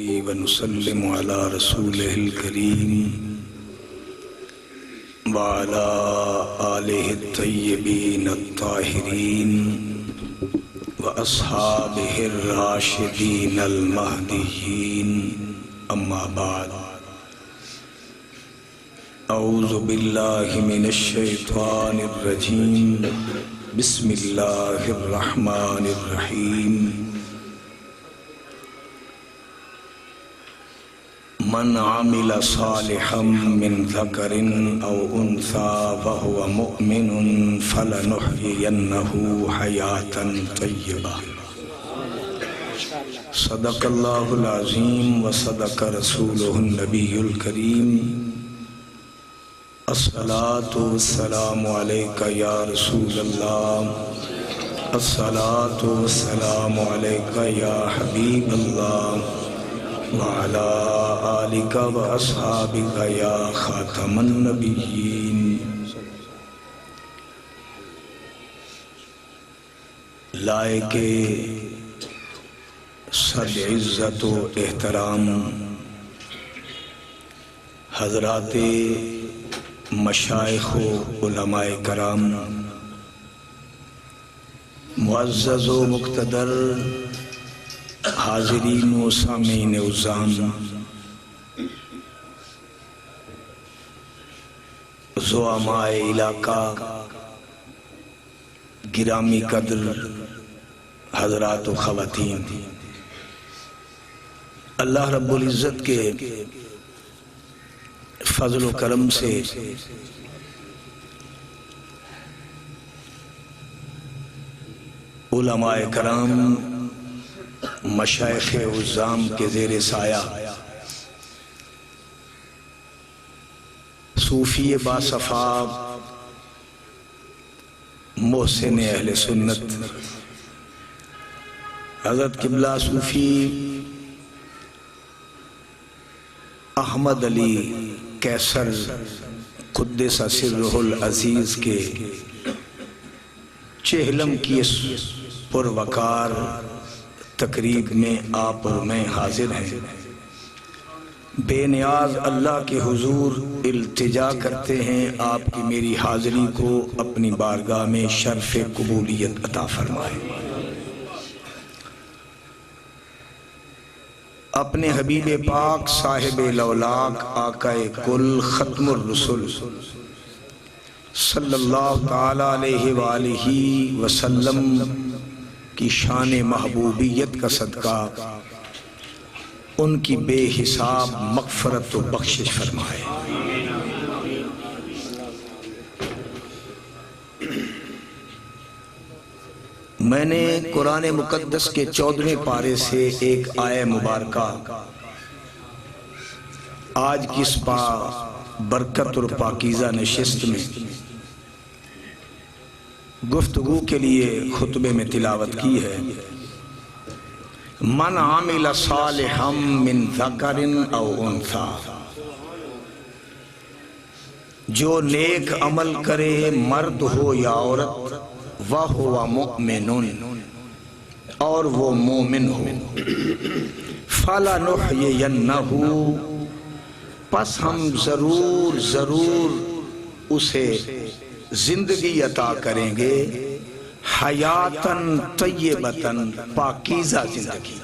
نصلي ونسلم على رسوله الكريم وعلى آله الطيبين الطاهرين وأصحابه الراشدين المهديين أما بعد أعوذ بالله من الشيطان الرجيم بسم الله الرحمن الرحيم من عمل صالحا من ذكر أو أنثى وهو مؤمن فلنحيينه حياة طيبة صدق الله العظيم وصدق رسوله النبي الكريم الصلاة والسلام عليك يا رسول الله الصلاة والسلام عليك يا حبيب الله وعلى آلك وأصحابك يا خاتم النبيين لائق صد عزت و احترام حضرات مشائخ و علماء کرام، معزز و مقتدر حاضرین و سامعین عظام، زعماء علاقہ، گرامی قدر حضرات و خواتین، اللہ رب العزت کے فضل و کرم سے علماء کرام، مشائخ عظام کے زیر سایہ صوفی باصفا محسن اہل سنت حضرت قبلہ صوفی احمد علی کیسر قدس سرہ العزیز کے چہلم کی اس پروقار تقریب میں آپ اور میں حاضر ہیں، بے نیاز اللہ کے حضور التجا کرتے ہیں آپ کی میری حاضری کو اپنی بارگاہ میں شرف قبولیت عطا فرمائے۔ اپنے حبیب پاک صاحب لولاک آقا کل ختم الرسل صلی اللہ تعالی علیہ وآلہ وسلم کی شان محبوبیت کا صدقہ ان کی بے حساب مغفرت و بخشش فرمائے۔ میں نے قرآن مقدس کے 14ویں پارے سے ایک آیہ مبارکہ آج کی اس برکت اور پاکیزہ نشست میں گفتگو کے لیے خطبے میں تلاوت کی ہے۔ من عمل صالحا من ذکر او انثی، جو نیک عمل کرے مرد ہو یا عورت، وَهُوَ مُؤْمِنٌ، اور وہ مومن ہو، فَلَنُحْيِيَنَّهُ، پس ہم ضرور اسے زندگی عطا کریں گے، حیاتاً طیبتاً، پاکیزہ زندگی۔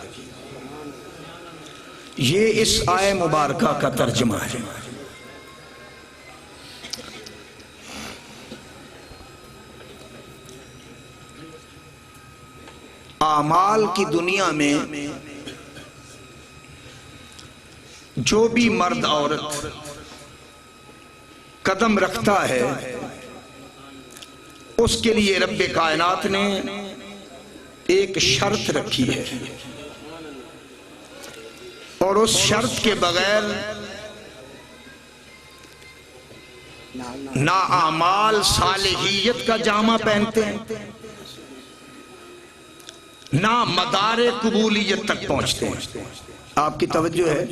یہ اس آیہ مبارکہ کا ترجمہ ہے۔ اعمال کی دنیا میں جو بھی مرد عورت قدم رکھتا ہے اس کے لیے رب کائنات نے ایک شرط رکھی ہے، اور اس شرط کے بغیر نہ اعمال صالحیت کا جامہ پہنتے ہیں، نہ مدار قبولیت تک پہنچتے ہیں۔ آپ کی توجہ ہے؟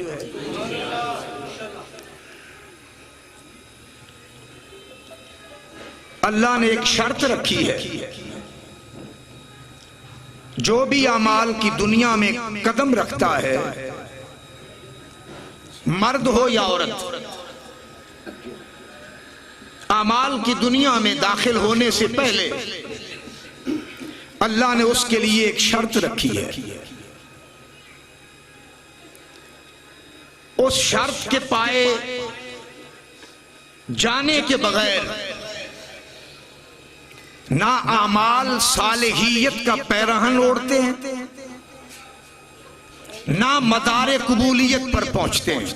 اللہ نے ایک شرط رکھی ہے، جو بھی اعمال کی دنیا میں قدم رکھتا ہے مرد ہو یا عورت، اعمال کی دنیا میں داخل ہونے سے پہلے اللہ نے اس کے لیے ایک شرط رکھی ہے. اس شرط کے پائے جانے کے بغیر نہ اعمال صالحیت کا پیرہن اوڑھتے ہیں، نہ مدار قبولیت پر پہنچتے ہیں،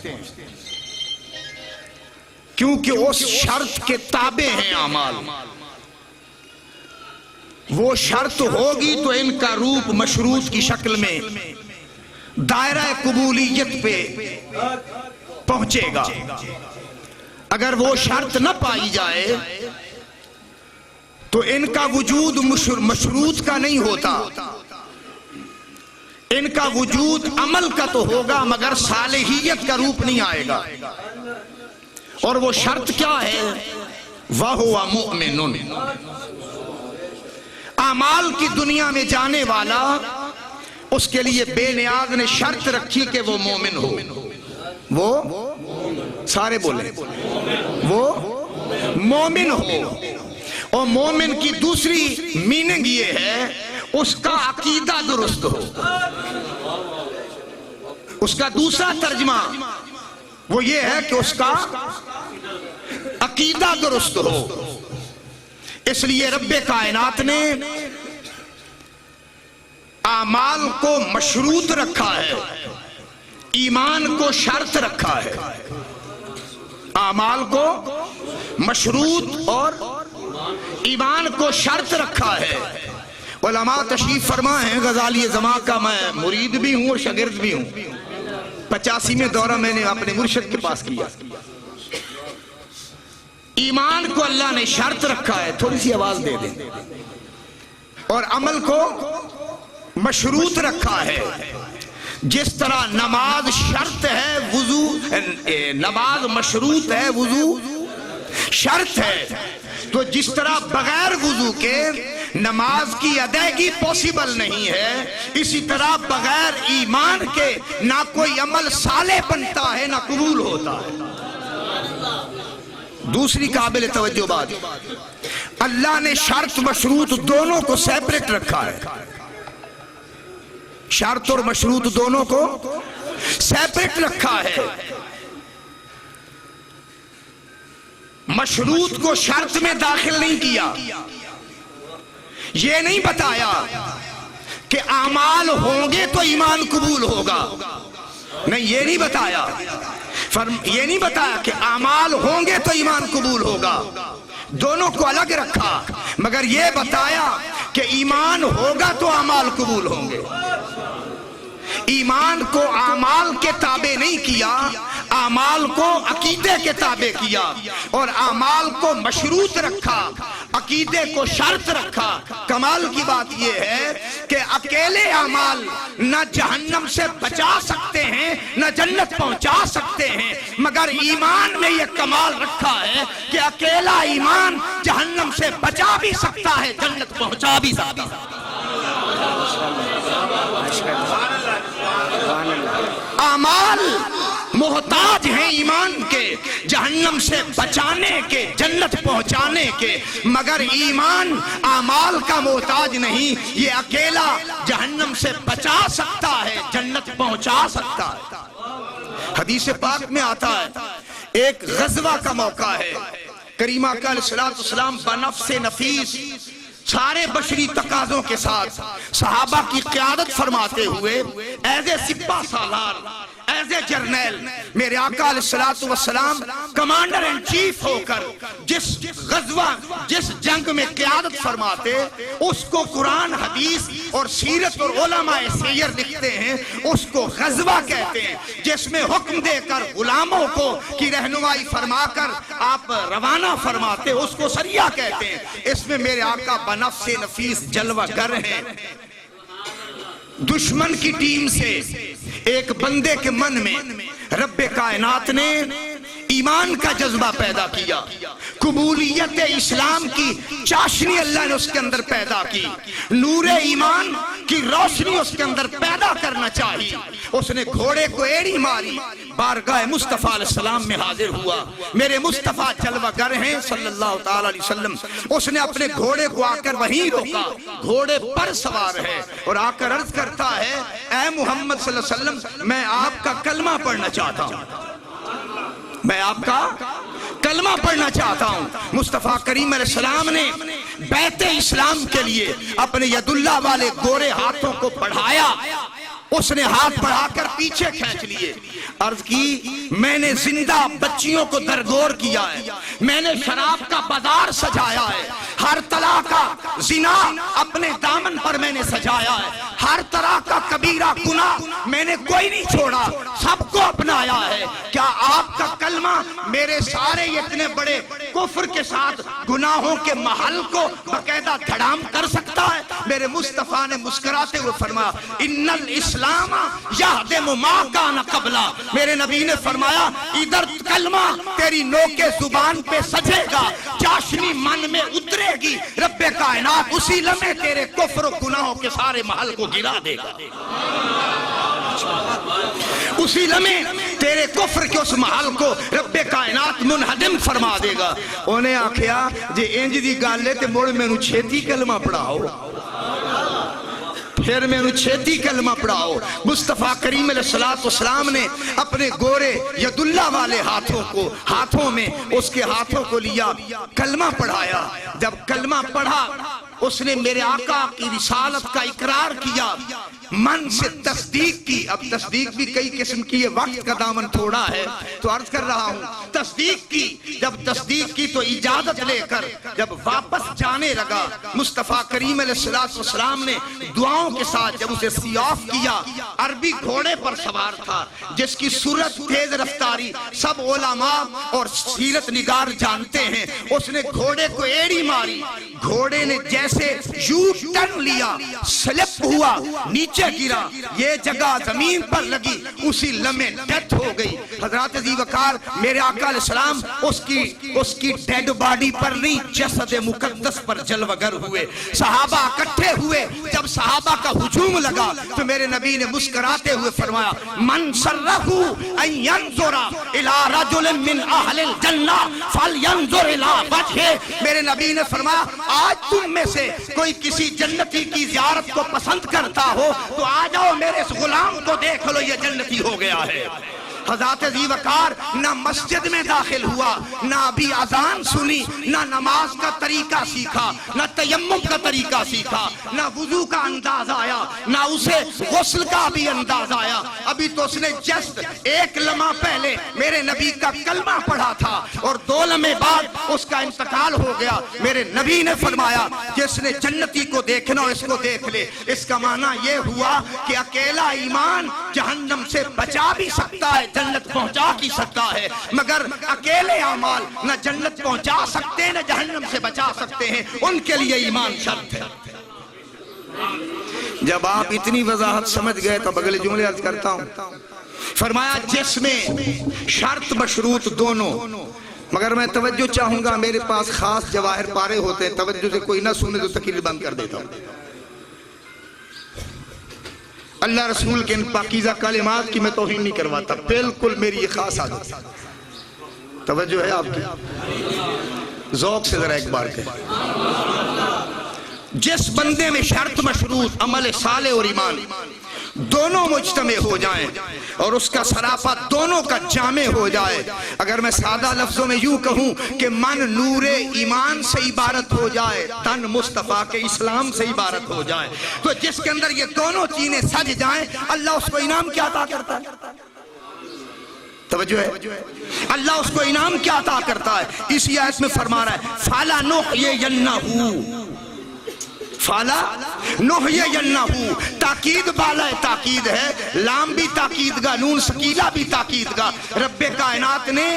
کیونکہ اس شرط کے تابع ہیں اعمال. وہ شرط ہوگی تو ان کا روپ مشروط کی شکل میں دائرہ قبولیت پہ پہنچے گا. اگر وہ شرط نہ پائی جائے تو ان کا وجود مشروط کا نہیں ہوتا. ان کا وجود عمل کا تو ہوگا مگر صالحیت کا روپ نہیں آئے گا. اور وہ شرط کیا ہے؟ وَهُوَ مُؤْمِنٌ. اعمال کی دنیا میں جانے والا، اس کے لیے بے نیاز نے شرط رکھی کہ وہ مومن ہو. وہ سارے بولے وہ مومن ہو. اور مومن کی دوسری میننگ یہ ہے اس کا عقیدہ درست ہو. اس کا دوسرا ترجمہ وہ یہ ہے کہ اس کا عقیدہ درست ہو. اس لیے رب کائنات نے اعمال کو مشروط رکھا ہے، ایمان کو شرط رکھا ہے. اعمال کو مشروط اور ایمان کو شرط رکھا ہے. علماء تشریف فرما ہیں، غزالی زماں کا میں مرید بھی ہوں اور شاگرد بھی ہوں. 85 دورہ میں نے اپنے مرشد کے پاس کیا. ایمان کو اللہ نے شرط رکھا ہے، تھوڑی سی آواز دے دیں، اور عمل کو مشروط رکھا ہے. جس طرح نماز شرط ہے، وضو نماز مشروط ہے، وضو شرط ہے. تو جس طرح بغیر وضو کے نماز کی ادائیگی پوسیبل نہیں ہے، اسی طرح بغیر ایمان کے نہ کوئی عمل صالح بنتا ہے نہ قبول ہوتا ہے. دوسری قابل توجہ بات، اللہ نے شرط مشروط دونوں کو سیپریٹ رکھا ہے. شرط اور مشروط دونوں کو سیپریٹ رکھا ہے. مشروط کو شرط میں داخل نہیں کیا. یہ نہیں بتایا کہ اعمال ہوں گے تو ایمان قبول ہوگا. نہیں، یہ نہیں بتایا. یہ نہیں بتایا کہ اعمال ہوں گے تو ایمان قبول ہوگا. دونوں کو الگ رکھا، مگر یہ بتایا کہ ایمان ہوگا تو اعمال قبول ہوں گے. ایمان کو اعمال کے تابع نہیں کیا، اعمال کو عقیدے کے تابع کیا. اور اعمال کو مشروط رکھا، عقیدے کو شرط رکھا. کمال کی بات یہ ہے کہ اکیلے اعمال نہ جہنم سے بچا سکتے ہیں نہ جنت پہنچا سکتے ہیں، مگر ایمان میں یہ کمال رکھا ہے کہ اکیلا ایمان جہنم سے بچا بھی سکتا ہے، جنت پہنچا بھی سکتا ہے. اعمال محتاج ہیں ایمان کے، جہنم سے بچانے کے، جنت پہنچانے کے، مگر ایمان اعمال کا محتاج نہیں. یہ اکیلا جہنم سے بچا سکتا ہے، جنت پہنچا سکتا ہے. حدیث پاک میں آتا ہے ایک غزوہ کا موقع ہے. کریمہ کا علیہ السلام بنفس نفیس سارے بشری تقاضوں کے ساتھ صحابہ کی قیادت فرماتے ہوئے as a سپہ Salar, as a جرنیل، میرے آقا علیہ السلام کمانڈر ان چیف ہو کر جس غزوہ، جس جنگ میں قیادت فرماتے، اس کو قرآن، حدیث اور سیرت اور علماء سیر لکھتے ہیں. اس کو غزوہ کہتے ہیں، جس میں حکم دے کر غلاموں کو کی رہنمائی فرما کر آپ روانہ فرماتے، اس کو سریہ کہتے ہیں. اس میں میرے آقا بنفس نفیس جلوہ گر ہیں. دشمن کی ٹیم سے ایک بندے کے من میں رب کائنات نے ایمان کا جذبہ پیدا کیا، قبولیت اسلام کی چاشنی اللہ نے اس کے اندر پیدا کی، نور ایمان کی روشنی اس کے اندر پیدا کرنا چاہیے۔ اس نے گھوڑے کو ایڑی ماری، بارگاہ مصطفیٰ علیہ السلام میں حاضر ہوا۔ میرے مصطفیٰ جلوہ گر ہیں صلی اللہ تعالی علیہ وسلم۔ اس نے اپنے گھوڑے کو آ کر وہیں روکا، گھوڑے پر سوار ہے اور آ کر عرض کرتا ہے اے محمد صلی اللہ علیہ وسلم، میں آپ کا کلمہ پڑھنا چاہتا ہوں، میں آپ کا کلمہ پڑھنا چاہتا ہوں۔ مصطفیٰ کریم علیہ السلام نے بیت اسلام کے لیے اپنے ید اللہ والے گورے ہاتھوں کو بڑھایا، اس نے ہاتھ بڑھا کر پیچھے کھینچ لیے، عرض کی میں نے زندہ بچیوں کو درگور کیا ہے، میں نے شراب کا بازار سجایا ہے، ہر طرح کا زنا اپنے دامن پر میں نے سجایا ہے، ہر طرح کا کبیرہ گناہ میں نے کوئی نہیں چھوڑا، سب کو اپنایا ہے۔ کیا آپ کا کلمہ میرے سارے اتنے بڑے کفر کے ساتھ گناہوں کے محل کو باقاعدہ دھڑام کر سکتا ہے؟ میرے مصطفیٰ نے مسکراتے ہوئے فرمایا ان الاسلام یہدم ما کان قبلا۔ میرے نبی نے فرمایا ادھر کلمہ تیری نوکے زبان پہ سجے گا، چاشنی من میں اترے گی، رب کائنات اسی لمحے تیرے کفر و گناہوں کے سارے محل کو گرا دے گا، اسی لمحے تیرے کفر کے اس محل کو رب کائنات منہدم فرما دے گا۔ انہیں آکھیا جے انج دی گل ہے تے مڑ مینوں چھیتی کلمہ پڑھاؤ، پھر میں نے چھیتی کلمہ پڑھاؤ۔ مصطفیٰ کریم علیہ السلام نے اپنے گورے ید اللہ والے ہاتھوں میں اس کے ہاتھوں کو لیا، کلمہ پڑھایا۔ جب کلمہ پڑھا اس نے میرے آقا کی رسالت کا اقرار کیا، من سے تصدیق کی۔ اب تصدیق بھی کئی قسم کی ہے، وقت کا دامن تھوڑا ہے تو عرض کر رہا ہوں، تصدیق کی۔ جب تصدیق کی تو اجازت لے کر جب واپس جانے لگا، مصطفیٰ کریم علیہ السلام نے دعاؤں کے ساتھ جب اسے سیاف کیا، عربی گھوڑے پر سوار تھا جس کی صورت تیز رفتاری سب علماء اور سیرت نگار جانتے ہیں۔ اس نے گھوڑے کو ایڑی ماری، گھوڑے نے جیسے یو ٹرن لیا، سلپ ہوا، نیچے گرا، یہ جگہ زمین پر لگی، اسی لمحے ڈیتھ ہو گئی۔ حضرات ذی وقار میرے آقا علیہ السلام اس کی ڈیڈ باڈی پر نہیں، جسد مقدس پر جلوہ گر ہوئے۔ صحابہ اکٹھے ہوئے، جب صحابہ کا ہجوم لگا تو میرے نبی نے مسکراتے ہوئے فرمایا من سرہ ان ینظر الی رجل من اہل الجنہ فلینظر الی وجہہ۔ میرے نبی نے فرمایا آج تم میں سے کوئی کسی جنتی کی زیارت کو پسند کرتا ہو تو آ جاؤ میرے اس غلام کو دیکھ لو، یہ جنتی ہو گیا ہے۔ حضرات ذی وقار نہ مسجد میں داخل ہوا، نہ ابھی اذان سنی، نہ نماز کا طریقہ سیکھا، نہ تیمم کا طریقہ سیکھا، نہ وضو کا انداز آیا، نہ اسے غسل کا بھی انداز آیا۔ ابھی تو اس نے جسٹ ایک لمحہ پہلے میرے نبی کا کلمہ پڑھا تھا اور 2 لمحے بعد اس کا انتقال ہو گیا۔ میرے نبی نے فرمایا جس نے جنتی کو دیکھنا اس کو دیکھ لے۔ اس کا معنی یہ ہوا کہ اکیلا ایمان جہنم سے بچا بھی سکتا ہے، جنت پہنچا کی سکتا ہے، مگر اکیلے اعمال نہ جنت پہنچا سکتے نہ جہنم سے بچا سکتے ہیں، ان کے لیے ایمان شرط ہے۔ جب آپ اتنی وضاحت سمجھ گئے تو اگلے جملے عرض کرتا ہوں۔ فرمایا جس میں شرط مشروط دونوں، مگر میں توجہ چاہوں گا، میرے پاس خاص جواہر پارے ہوتے ہیں، توجہ سے کوئی نہ سنے تو تقریر بند کر دیتا ہوں۔ اللہ رسول کے ان پاکیزہ کلمات کی میں توہین نہیں کرواتا، بالکل میری یہ خاص عادت۔ توجہ ہے آپ کی؟ ذوق سے ذرا ایک بار کہ جس بندے میں شرط مشروط عمل صالح اور ایمان دونوں مجتمع ہو جائیں اور اس کا سراپا دونوں کا جامع ہو جائے، اگر میں سادہ لفظوں میں یوں کہوں کہ من نور ایمان سے عبارت ہو جائے، تن مصطفیٰ کے اسلام سے عبارت ہو جائے، تو جس کے اندر یہ دونوں چیزیں سج جائیں اللہ اس کو انعام کیا عطا کرتا ہے؟ توجہ ہے؟ اللہ اس کو انعام کیا عطا کرتا ہے؟ اسی آیت میں فرما رہا ہے فَعَلَى نُحْيِيَنَّهُ، فالا نحیینہو، تاکید بالا تاکید ہے، لام بھی تاکید گا، نون سکیلہ بھی تاکید گا۔ رب کائنات نے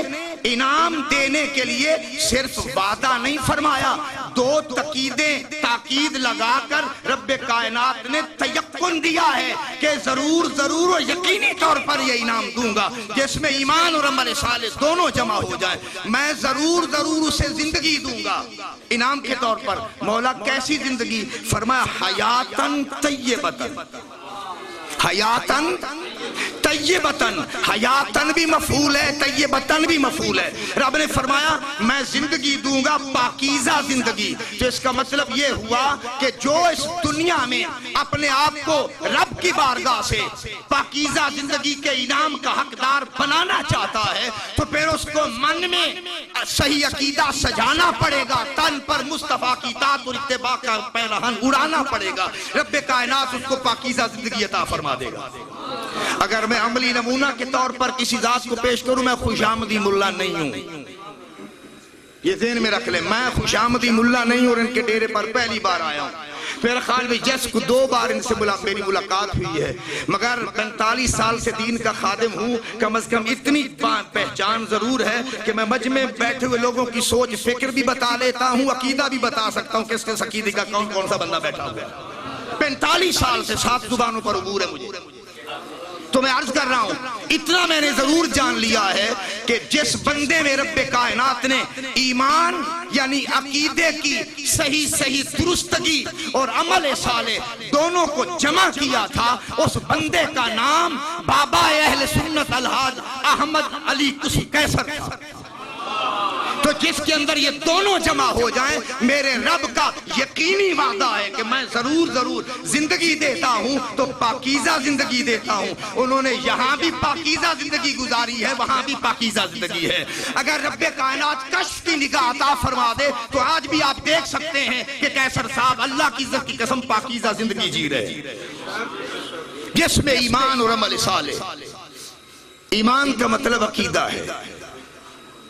انعام دینے کے لیے صرف وعدہ نہیں فرمایا دو تاکید لگا کر رب کائنات نے تیقن دیا ہے کہ ضرور ضرور و یقینی طور پر یہ انعام دوں گا جس میں ایمان اور عمل صالح دونوں جمع ہو جائیں. میں ضرور ضرور اسے زندگی دوں گا انعام کے طور پر. مولا کیسی زندگی؟ فرمایا حیاتن طیبتن. حیاتن طیبتن. حیاتن بھی مفعول ہے، طیبتن بھی مفعول ہے. رب نے فرمایا میں زندگی دوں گا پاکیزہ زندگی. تو اس کا مطلب یہ ہوا کہ جو اس دنیا میں اپنے آپ کو رب کی بارگاہ سے پاکیزہ زندگی کے انعام کا حقدار بنانا چاہتا ہے تو پھر اس کو من میں صحیح عقیدہ سجانا پڑے گا، تن پر مصطفیٰ کی اطاعت اور اتباع کا پیرہن اڑانا پڑے گا. رب کائنات اس کو پاکیزہ زندگی عطا فرما دے گا. اگر میں عملی نمونہ کے طور پر کسی ذات کو پیش کروں، میں خوش آمدی ملا نہیں ہوں. یہ ذہن میں رکھ لیں، میں خوش آمدی ملا نہیں ہوں اور ان کے ڈیرے پر پہلی بار آیا ہوں. میرا خیال میں جس کو 2 بار ان سے میری ملاقات ہوئی ہے، مگر 45 سال سے دین کا خادم ہوں. کم از کم اتنی پہچان ضرور ہے کہ میں مجمع میں بیٹھے ہوئے لوگوں کی سوچ فکر بھی بتا لیتا ہوں، عقیدہ بھی بتا سکتا ہوں کس عقیدے کا کون سا بندہ بیٹھا ہوا ہے. 45 سال سے 7 زبانوں پر عبور ہے مجھے. تو میں عرض کر رہا ہوں اتنا میں نے ضرور جان لیا ہے کہ جس بندے میں رب کائنات نے ایمان یعنی عقیدے کی صحیح درستگی اور عمل صالح دونوں کو جمع کیا تھا، اس بندے کا نام بابا اہل سنت الحاج احمد علی قیصر تھا. تو جس کے اندر یہ دونوں جمع ہو جائیں، میرے رب کا یقینی وعدہ ہے کہ میں ضرور زندگی دیتا ہوں تو پاکیزہ زندگی دیتا ہوں. انہوں نے یہاں بھی پاکیزہ زندگی گزاری ہے، وہاں بھی پاکیزہ زندگی ہے. اگر رب کائنات کشف کی نگاہ عطا فرما دے تو آج بھی آپ دیکھ سکتے ہیں کہ قیصر صاحب اللہ کی عزت کی قسم پاکیزہ زندگی جی رہے جس میں ایمان اور عمل صالح. ایمان کا مطلب عقیدہ ہے.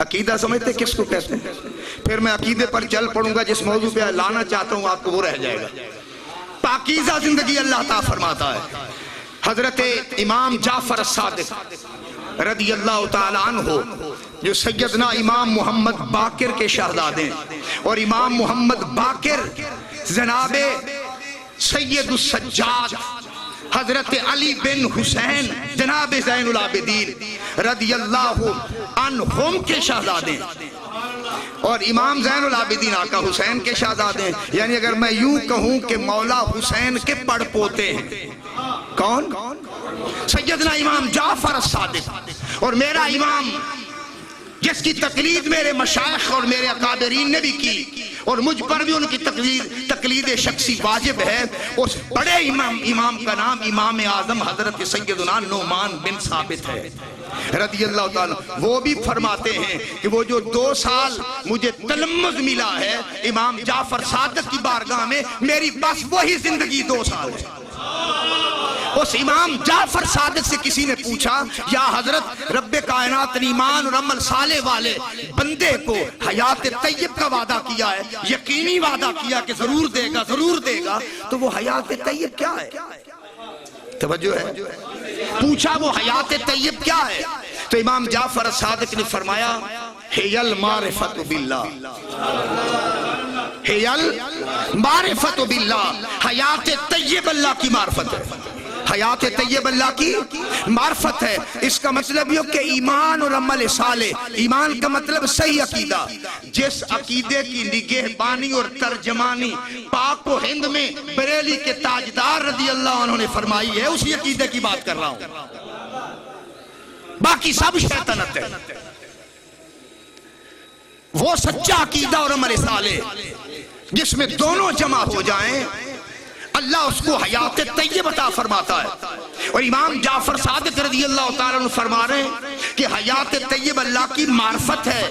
عقیدہ سمجھتے کس کو کہتے ہیں؟ پھر میں عقیدے پر چل پڑوں گا، جس موضوع پہ لانا چاہتا ہوں آپ کو وہ رہ جائے گا. پاکیزہ زندگی اللہ تعالیٰ فرماتا ہے. حضرت امام جعفر الصادق رضی اللہ تعالیٰ عنہ جو سیدنا امام محمد باقر کے شہزادے اور امام محمد باقر جناب سید السجاد حضرت علی بن حسین جناب زین العابدین رضی اللہ عنہم کے شہزادے اور امام زین العابدین آقا حسین کے شہزادے. یعنی اگر میں یوں کہوں کہ مولا حسین کے پڑ پوتے ہیں. کون؟ سیدنا امام جعفر الصادق. اور میرا امام جس کی تقلید میرے مشائخ اور میرے اکابرین نے بھی کی اور مجھ پر بھی ان کی تقلید شخصی واجب ہے، اس بڑے امام کا نام امام اعظم حضرت سیدنا نعمان بن ثابت ہے رضی اللہ تعالیٰ. وہ بھی فرماتے ہیں کہ وہ جو 2 سال مجھے تلمذ ملا ہے امام جعفر صادق کی بارگاہ میں، میری بس وہی زندگی 2 سال ہے. اس امام جعفر صادق سے کسی نے پوچھا یا حضرت رب کائنات نے ایمان اور عمل صالح والے بندے کو حیات طیب کا وعدہ کیا ہے، یقینی وعدہ کیا کہ ضرور دے گا تو وہ حیات طیب کیا ہے؟ توجہ ہے؟ پوچھا وہ حیات طیب کیا ہے؟ تو امام جعفر صادق نے فرمایا ہی المعرفت باللہ. ہی المعرفت باللہ. حیات طیب اللہ کی معرفت ہے. حیات طیب اللہ کی معرفت ہے. اس کا مطلب یہ کہ ایمان اور عمل صالح. ایمان کا مطلب صحیح عقیدہ. جس عقیدے کی نگہبانی اور ترجمانی پاک و ہند میں بریلی کے تاجدار رضی اللہ عنہ نے فرمائی ہے، اسی عقیدے کی بات کر رہا ہوں. باقی سب شیطنت ہے. وہ سچا عقیدہ اور عمل صالح جس میں دونوں جمع ہو جائیں، اللہ اس کو حیات طیب عطا فرماتا ہے. اور امام جعفر صادق رضی اللہ تعالیٰ عنہ فرما رہے ہیں کہ حیات طیب اللہ کی معرفت ہے.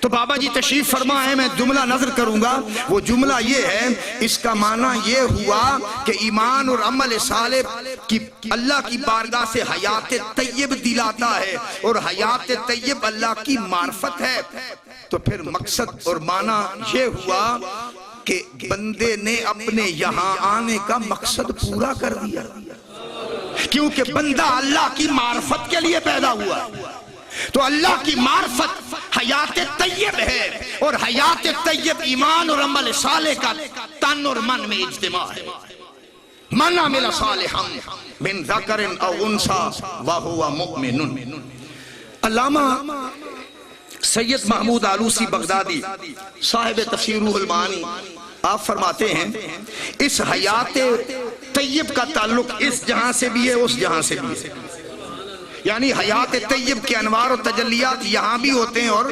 تو بابا جی تشریف فرما ہے، میں جملہ نظر کروں گا. وہ جملہ یہ ہے، اس کا معنی یہ ہوا کہ ایمان اور عمل صالح کی اللہ کی بارگاہ سے حیات طیب دلاتا ہے اور حیات طیب اللہ کی معرفت ہے. تو پھر مقصد اور معنی یہ ہوا کہ بندے نے اپنے یہاں آنے کا مقصد پورا کر دیا، کیونکہ بندہ اللہ کی معرفت کے لیے پیدا ہوا. تو اللہ کی معرفت حیات طیب ہے، اور حیات طیب ایمان اور عمل صالح کا تن اور من میں اجتماع ہے۔ من عمل صالحا من ذکر او انثی وہو مؤمن۔ علامہ سید محمود آلوسی بغدادی صاحب تفسیر روح المعانی آپ فرماتے ہیں اس حیات طیب کا تعلق اس جہاں سے بھی ہے اس جہاں سے بھی ہے، یعنی حیات طیب کے انوار و تجلیات یہاں بھی ہوتے ہیں اور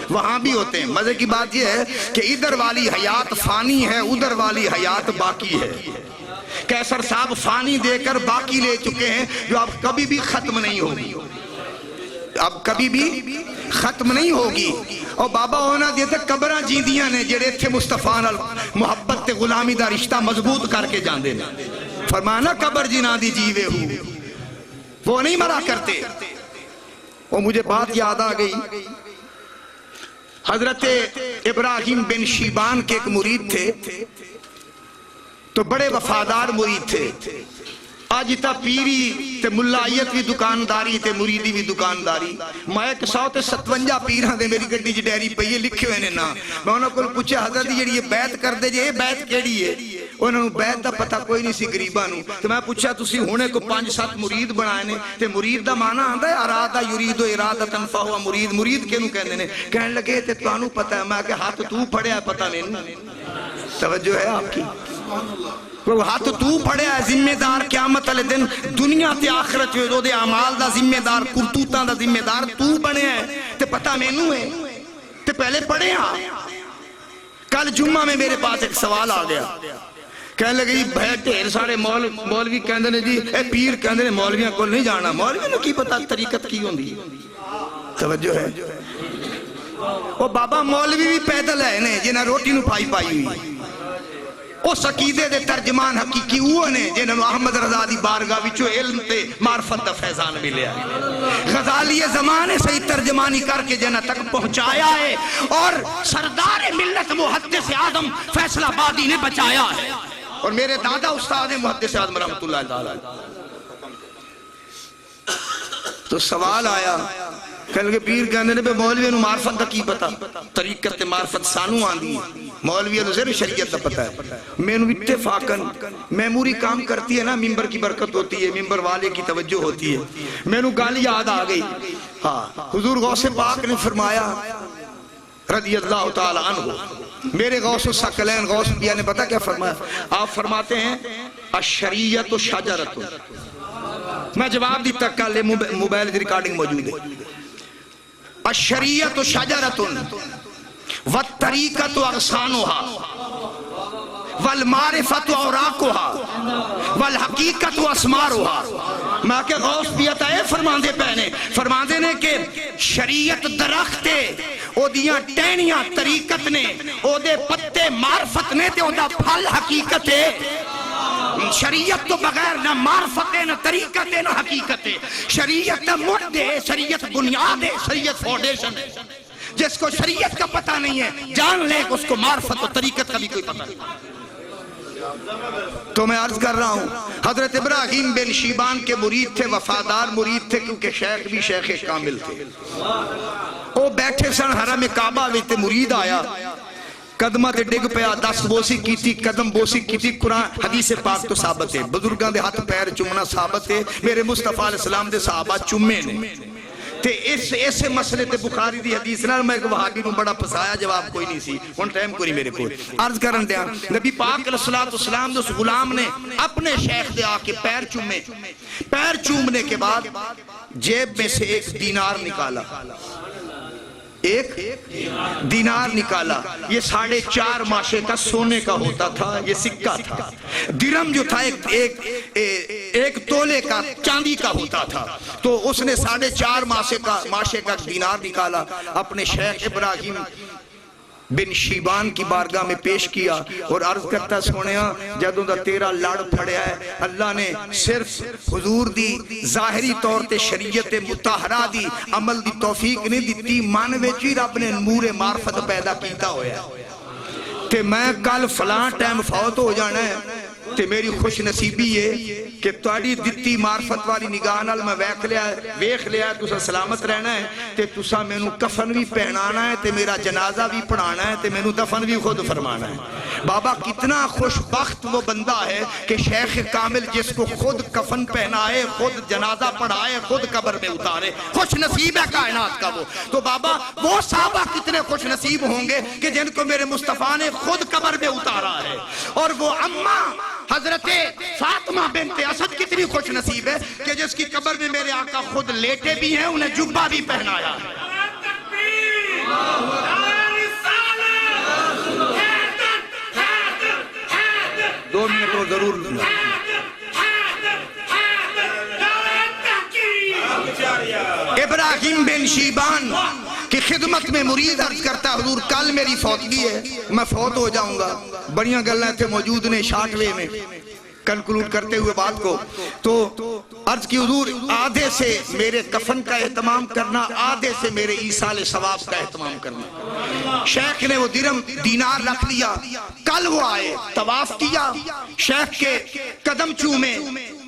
وہاں بھی ہوتے ہیں۔ مزے کی بات یہ ہے کہ ادھر والی حیات فانی ہے، ادھر والی حیات باقی ہے۔ کیسر صاحب فانی دے کر باقی لے چکے ہیں جو اب کبھی بھی ختم نہیں ہوگی، اب کبھی بھی ختم نہیں ہوگی۔ اور بابا ہونا دیتے قبرہ جیندیاں نے جڑے تھے مصطفیٰ نال محبت تے غلامی دا رشتہ مضبوط کر کے جاندے نے۔ فرمانا قبر جینا دی جیوے ہو، وہ نہیں مرا کرتے۔ اور مجھے بات یاد آ گئی، حضرت ابراہیم بن شیبان کے ایک مرید تھے، تو بڑے وفادار مرید تھے۔ آج تا پیری تے ملائیت بھی دکانداری تے مریدی بھی دکانداری۔ میں 157 پیران دے میری گڈی جی ڈیری پہ یہ لکھے ہوئے نے نا، میں انہوں کو پوچھے حضرت جی یہ بیعت کر دے جے یہ بیعت کیڑی ہے؟ انہوں نے بیعت دا پتہ کوئی نہیں سی غریباں نوں۔ تو میں پوچھا تسی ہونے کو 5-7 مرید بنائے نے، تے مرید دا معنی آندا ہے ارادہ یرید و ارادتن فہو مرید۔ مرید کینوں کہندے نے؟ کہنے لگے تے تانوں پتہ ہے؟ میں کہ ہاتھ تو پھڑیا ہے پتہ نہیں۔ توجہ ہے آپ کی؟ وہ ہاتھ تو پڑھیا ہے، ذمہ دار قیامت والے دن دنیا تے آخرت جو دے اعمال دا ذمہ دار، کرتوتاں دا ذمہ دار تو بنے ہے، تے پتہ مینوں ہے تے پہلے پڑھے ہاں۔ کل جمعہ میں میرے پاس ایک سوال آ گیا، کہنے لگے جی ڈھیر سارے مولوی کہندے نے جی اے پیر کہندے نے مولویاں کو نہیں جانا، مولوی نوں کی پتہ طریقت کی ہوندی؟ توجہ ہے؟ وہ بابا مولوی بھی پیدل ہے نے جنہاں روٹی نوں پائی ہوئی، اس عقیدے دے ترجمان حقیقی وہ نے جنہوں احمد رضا دی بارگاہ وچوں علم تے معرفت دا فیضان ملیا ہے۔ غزالی زمانے سے ترجمانی کر کے جنہ تک پہنچایا ہے، اور سردار ملت محدث اعظم فیصل آبادی نے بچایا ہے، اور میرے دادا استاد محدث اعظم رحمت اللہ تعالی۔ تو سوال آیا، کہنے لگے پیر کہنے نے بے مولوی نو معرفت دا کی پتا؟ طریقت معرفت سانو آندی ہے، مولوی نو ضرور شریعت دا پتا ہے۔ میں نو اتفاقاً میموری کام کرتی ہے نا، ممبر کی برکت ہوتی ہے، ممبر والے کی توجہ ہوتی ہے۔ میں نو گالی یاد آ گئی، ہاں حضور غوث پاک نے فرمایا رضی اللہ تعالی عنہ، میرے غوث الثقلین غوث پیا نے پتا کیا فرمایا؟ آپ فرماتے ہیں الشریعت شجرۃ۔ میں جواب دیتا کل موبائل دی ریکارڈنگ موجود ہے۔ الشریعت شجرۃ والطریقۃ اغصانها والمعرفۃ اوراقها والحقیقت اسمارها۔ میں کہ غوث پیتا ہے فرماندے نے کہ شریعت درخت ہے، او دیاں ٹہنیاں طریقت نے، او دے پتے معرفت نے، تے او دا پھل حقیقت ہے۔ شریعت تو بغیر نہ معرفت ہے، نہ طریقت ہے، نہ حقیقت ہے۔ شریعت نہ مڈ ہے، شریعت بنیاد ہے، شریعت فاؤنڈیشن ہے۔ جس کو شریعت کا پتہ نہیں ہے جان لے کہ اس کو معرفت و طریقت کا بھی کوئی پتہ نہیں۔ تو میں عرض کر رہا ہوں حضرت ابراہیم بن شیبان کے مرید تھے، وفادار مرید تھے، کیونکہ شیخ بھی شیخ کامل تھے۔ وہ بیٹھے سن حرم کعبہ وچ، مرید آیا قدمہ تے ڈگ پیا، 10 بوسی کیتی، قدم بوسی کیتی۔ قرآن حدیث پاک تو ثابت ہے، بزرگاں دے ہاتھ پیر چومنا ثابت ہے، میرے مصطفیٰ علیہ السلام دے صحابہ چومے نے۔ تے اس مسئلے تے بخاری دی حدیث نال میں ایک وہابی نوں بڑا پھسایا، جواب کوئی نہیں سی، ہن ٹائم کوئی نہیں میرے کو عرض کرن دیا۔ نبی پاک علیہ السلام دے اس غلام نے اپنے شیخ دے آ کے پیر چومے، پیر چومنے کے بعد جیب میں سے ایک دینار نکالا، ایک دینار نکالا۔ یہ 4.5 ماشے کا سونے کا ہوتا تھا، یہ سکہ تھا۔ درم جو تھا ایک تولے کا چاندی کا ہوتا تھا۔ تو اس نے 4.5 ماشے کا دینار نکالا، اپنے شیخ ابراہیم بن شیبان کی بارگاہ میں پیش کیا، اور عرض کرتا سونیا جدوں دا تیرا لڑ پھڑیا ہے، اللہ نے صرف حضور دی ظاہری طور تے شریعت مطہرہ دی عمل دی توفیق نہیں دیتی، من وچ ہی رب نے نور معرفت پیدا کیتا ہویا تے میں کل فلاں ٹائم فوت ہو جانا ہے تے میری خوش نصیبی ہے کہ تواڈی دتی معرفت والی نگاہ نال میں ویکھ لیا تسا سلامت رہنا ہے تے تسا مینوں کفن بھی پہنانا ہے تے میرا جنازہ بھی پڑھانا ہے تے مینوں دفن بھی خود فرمانا ہے۔ بابا کتنا خوش بخت وہ بندہ ہے کہ شیخ کامل جس کو خود کفن پہنائے، خود جنازہ پڑھائے، خود قبر میں اتارے، خوش نصیب ہے کائنات کا وہ۔ تو بابا وہ صحابہ کتنے خوش نصیب ہوں گے کہ جن کو میرے مصطفیٰ نے خود قبر میں اتارا ہے، اور وہ اماں حضرت فاطمہ بنت اسد کتنی خوش نصیب ہے کہ جس کی قبر میں میرے آقا خود لیٹے بھی ہیں، انہیں جبہ بھی پہنایا ہے۔ 2 منٹ وہ ضرور لوں گا۔ ابراہیم بن شیبان کی خدمت میں مرید عرض کرتا حضور کل میری فوتگی ہے، میں فوت ہو جاؤں گا۔ بڑیاں گلیں تھے موجود نے 66 میں کنکلوڈ کرتے ہوئے بات کو، تو عرض کی حضور آدھے سے میرے کفن کا اہتمام کرنا، آدھے سے میرے ایصال ثواب کا اہتمام کرنا۔ شیخ نے وہ درم دینار رکھ لیا، کل وہ آئے طواف کیا، شیخ کے قدم چومے،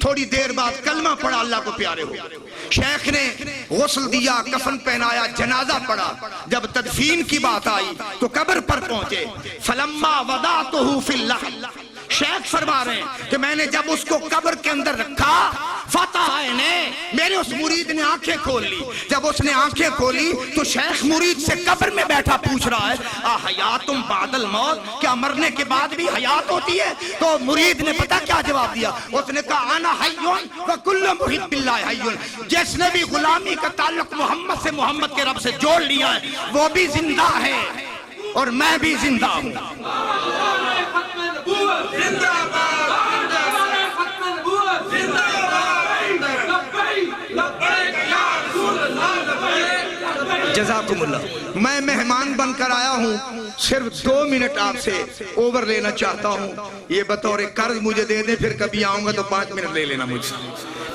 تھوڑی دیر بعد کلمہ پڑھا، اللہ کو پیارے ہو۔ شیخ نے غسل دیا، کفن پہنایا، جنازہ پڑھا۔ جب تدفین کی بات آئی تو قبر پر پہنچے، فلما وضعتہ فی اللحد، شیخ فرما رہے ہیں کہ میں نے جب اس کو قبر کے اندر رکھا، فتح نے میرے اس مرید نے آنکھیں کھول لی۔ جب اس نے آنکھیں کھولی تو شیخ مرید سے قبر میں بیٹھا پوچھ رہا ہے احیاتم بعد الموت، کیا مرنے کے بعد بھی حیات ہوتی ہے؟ تو مرید نے پتہ کیا جواب دیا؟ اس نے کہا انا حیون وکل محب اللہ حیون، جس نے بھی غلامی کا تعلق محمد سے، محمد کے رب سے جوڑ لیا ہے، وہ بھی زندہ ہے اور میں بھی زندہ ہوں۔ جزاکم اللہ۔ میں مہمان بن کر آیا ہوں، صرف 2 منٹ آپ سے اوور لینا چاہتا ہوں، یہ بطور قرض مجھے دے دیں، پھر کبھی آؤں گا تو 5 منٹ لے لینا مجھ سے۔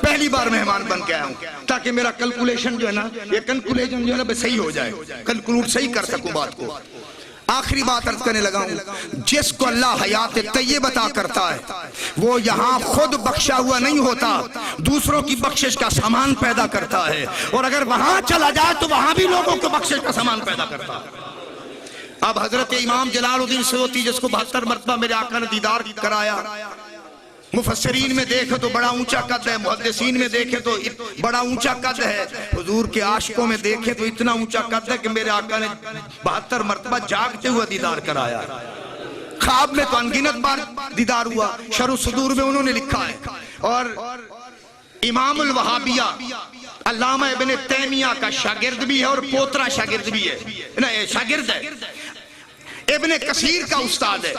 پہلی بار مہمان بن کے آیا ہوں تاکہ میرا کلکولیشن جو ہے نا، یہ کنکولیشن جو ہے نا صحیح ہو جائے، کنکلوڈ صحیح کر سکوں بات کو۔ آخری بات عرض کرنے لگا ہوں، جس کو اللہ حیات طیب عطا کرتا ہے وہ یہاں خود بخشا ہوا نہیں ہوتا، دوسروں کی بخشش کا سامان پیدا کرتا ہے، اور اگر وہاں چلا جائے تو وہاں بھی لوگوں کو بخشش کا سامان پیدا کرتا ہے۔ اب حضرت امام جلال الدین سیوطی جس کو 72 مرتبہ میرے آقا نے دیدار کرایا، مفسرین میں دیکھے تو بڑا اونچا قد ہے، محدثین میں دیکھے تو بڑا اونچا قد ہے، حضور کے عاشقوں میں دیکھے تو اتنا اونچا قد ہے کہ میرے آقا نے 72 مرتبہ جاگتے ہوئے دیدار کرایا۔ خواب میں تو انگنت بار دیدار ہوا، شرح الصدور میں انہوں نے لکھا ہے۔ اور امام الوہابیہ علامہ ابن تیمیہ کا شاگرد بھی ہے اور پوترا شاگرد بھی ہے، شاگرد ہے، ابن کثیر کا استاد ہے،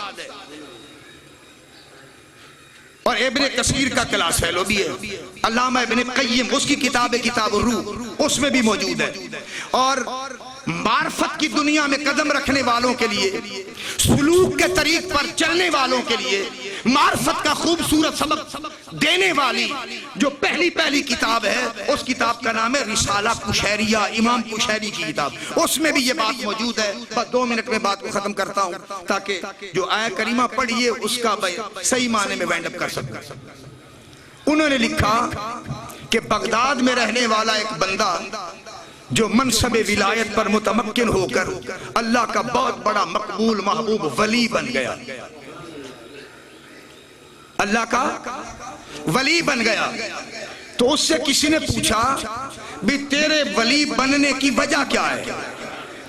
اور ابن کثیر کا کلاس فیلو بھی ہے۔ علامہ ابن قیم اس کی کتاب کتاب الروح اس میں بھی موجود ہے۔ اور معرفت کی دنیا میں قدم رکھنے والوں کے لیے، سلوک کے طریق پر چلنے والوں کے لیے، معرفت کا خوبصورت سبق دینے والی جو پہلی کتاب ہے، اس کتاب کا نام ہے رسالہ قشیریہ، امام قشیری کی کتاب، اس میں بھی یہ بات موجود ہے۔ بس 2 منٹ میں بات کو ختم کرتا ہوں تاکہ جو آیت کریمہ پڑھیے اس کا صحیح معنی میں وینڈ اپ کر سکوں۔ انہوں نے لکھا کہ بغداد میں رہنے والا ایک بندہ جو منصب ولایت پر متمکن ہو کر اللہ کا بہت بڑا مقبول محبوب ولی بن گیا، اللہ کا ولی بن گیا، تو اس سے کسی نے پوچھا بھی تیرے ولی بننے کی وجہ کیا ہے؟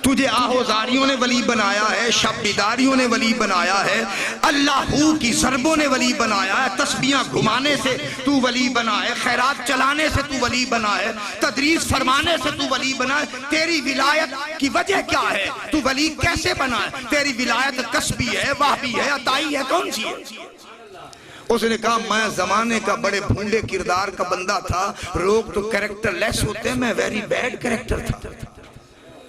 تجھے آہوزاریوں نے ولی بنایا ہے، شب بیداریوں نے ولی بنایا ہے، اللہ کی ضربوں نے ولی بنایا ہے، تسبیحاں گھمانے سے تو ولی بنا ہے، خیرات چلانے سے تو ولی بنا ہے، تدریس فرمانے سے تو ولی بنا ہے، تیری ولایت کی وجہ کیا ہے؟ تو ولی کیسے بنا ہے؟ تیری ولایت کسبی ہے، واہبی ہے، عطائی ہے، کون سی ہے؟ اس نے کہا میں زمانے کا بڑے بھونڈے کردار کا بندہ تھا، لوگ تو کریکٹر لیس ہوتے ہیں، میں ویری بیڈ کریکٹر تھا۔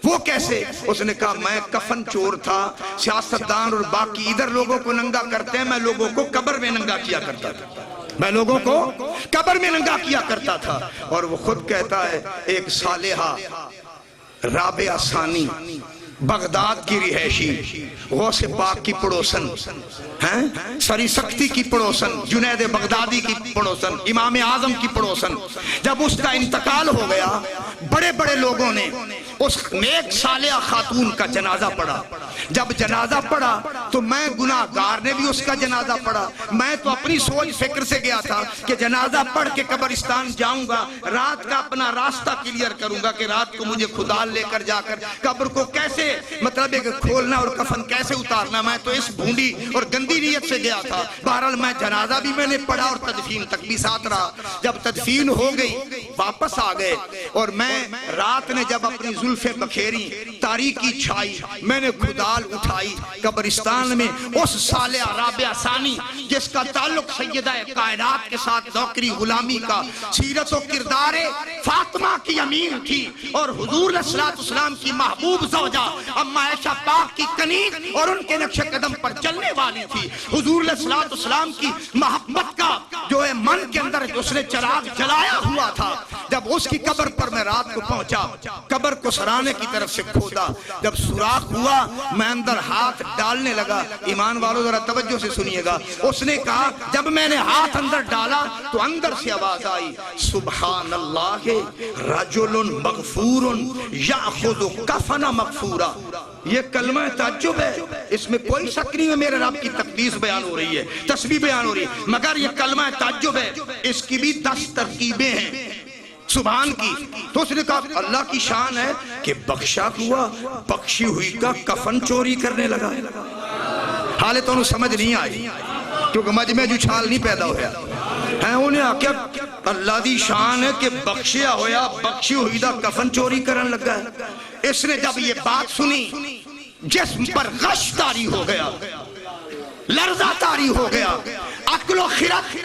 وہ کیسے؟ اس نے کہا میں کفن چور تھا، سیاستدان اور باقی ادھر لوگوں کو ننگا کرتے ہیں، میں لوگوں کو قبر میں ننگا کیا کرتا تھا، میں لوگوں کو قبر میں ننگا کیا کرتا تھا۔ اور وہ خود کہتا ہے ایک صالحہ رابعہ ثانی بغداد کی رہائشی، غوث پاک کی پڑوسن، سری سختی کی پڑوسن، جنید بغدادی کی پڑوسن، امام اعظم کی پڑوسن. جب اس کا انتقال ہو گیا بڑے بڑے لوگوں نے اس نیک صالحہ خاتون کا جنازہ پڑھا. جب جنازہ پڑھا تو میں گناہگار نے بھی اس کا جنازہ پڑھا. میں تو اپنی سوچ فکر سے گیا تھا کہ جنازہ پڑھ کے قبرستان جاؤں گا، رات کا اپنا راستہ کلیئر کروں گا کہ رات کو مجھے خدا لے کر جا کر قبر کو کیسے مطلب ایک کھولنا اور کفن کیسے اتارنا. میں تو اس بھونڈی اور گندی نیت سے گیا تھا. بہرحال میں جنازہ بھی میں نے پڑھا اور تدفین تک بھی ساتھ رہا. جب تدفین ہو گئی واپس آ گئے اور میں رات نے جب اپنی زلفیں بکھیری، تاریکی چھائی، میں نے کھدال اٹھائی قبرستان میں اس صالحہ رابعہ ثانی جس کا تعلق سیدہ کائنات کے ساتھ نوکری غلامی کا، سیرت و کردار فاطمہ کی امین تھی اور حضور صلی اللہ علیہ وسلم کی محبوب زوجہ اما عائشہ پاک کی کنیز اور ان کے نقش قدم پر چلنے والی تھی. حضور صلی اللہ علیہ وسلم کی محبت کا جو ہے من کے اندر اس نے چراغ جلایا ہوا تھا. جب اس کی قبر پر میں رات کو پہنچا، قبر کو سرانے کی طرف سے کھودا، جب سوراخ ہوا میں اندر ہاتھ ڈالنے لگا. ایمان والو ذرا توجہ سے سنیے گا. اس نے کہا جب میں نے ہاتھ اندر ڈالا تو اندر سے آواز آئی، سبحان اللہ رجل مغفور یاخذ کفن مغفورا. یہ کلمہ تعجب ہے، اس میں کوئی شک نہیں ہے میرے رب کی تقدیس بیان ہو رہی ہے، تسبیح بیان ہو رہی ہے، مگر یہ کلمہ تعجب ہے. اس کی بھی 10 ترکیبیں ہیں سبحان کی. تو اس نے کہا اللہ کی شان ہے کہ بخشا ہوا بخشی ہوئی کا کفن چوری کرنے لگا. حالت انہوں سمجھ نہیں آئی کیونکہ مجمع جو چھال نہیں پیدا ہویا ہے. انہیں آکیا اللہ دی شان ہے کہ بخشیا ہویا بخشی ہوئی دا کفن چوری کرنے لگا ہے. اس نے جب یہ بات سنی جسم پر غش طاری ہو گیا، لرزہ طاری ہو گیا، عقل و خرد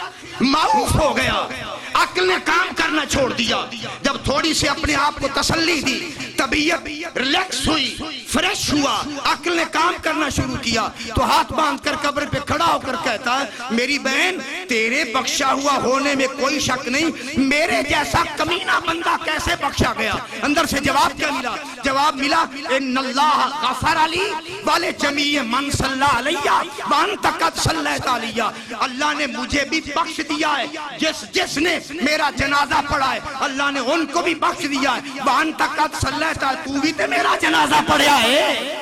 معوف ہو گیا، عقل نے کام کرنا چھوڑ دیا. جب تھوڑی سی اپنے آپ کو تسلی دی، طبیعت ریلیکس ہوئی، فریش ہوا، عقل نے کام کرنا شروع کیا تو ہاتھ باندھ کر قبر پہ کھڑا ہو کر کہتا ہے میری بہن تیرے بخشا ہوا ہونے میں کوئی شک نہیں، میرے جیسا کمینہ بندہ کیسے بخشا گیا. اندر سے جواب کیا ملا؟ جواب ملا ان اللہ غفر علی والے جمیع من صلی علیہ وانت قد صلیت علیہ. اللہ نے مجھے بھی بخش دیا ہے، جس نے میرا جنازہ پڑھا ہے اللہ نے ان کو بھی بخش دیا ہے. وانت قد صلیت، تو بھی تے میرا جنازہ پڑھا ہے،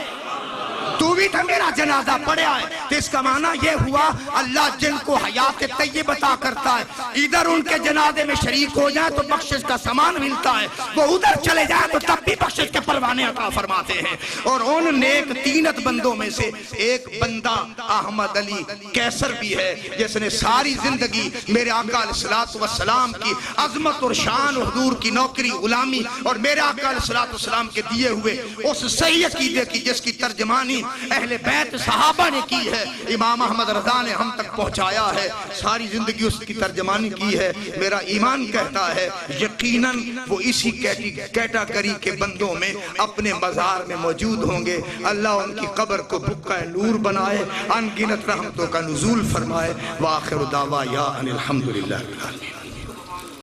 تو بھی تو میرا جنازہ پڑھا ہے. تو اس کا معنی یہ ہوا اللہ جن کو حیات طیب عطا کرتا ہے ادھر ان کے جنازے میں شریک ہو جائے تو بخشش کا سامان ملتا ہے، وہ ادھر چلے جائے تو تب بھی بخشش کے پروانے عطا فرماتے ہیں. اور ان نیک تینت بندوں میں سے ایک بندہ احمد علی کیسر بھی ہے جس نے ساری زندگی میرے آقا علیہ السلام کی عظمت اور شان، حضور کی نوکری غلامی اور میرے آقا علیہ السلام کے دیے ہوئے اس صحیح عقیدے کی جس کی ترجمانی اہل بیت صحابہ نے کی ہے، امام احمد رضا نے ہم تک پہنچایا ہے. ساری زندگی اس کی ترجمانی کی ہے. میرا ایمان کہتا ہے یقیناً وہ اسی کیٹاگری کے بندوں میں اپنے مزار میں موجود ہوں گے. اللہ ان کی قبر کو بقع نور بنائے، ان گنت رحمتوں کا نزول فرمائے. وآخر دعوانا ان الحمدللہ رب العالمین.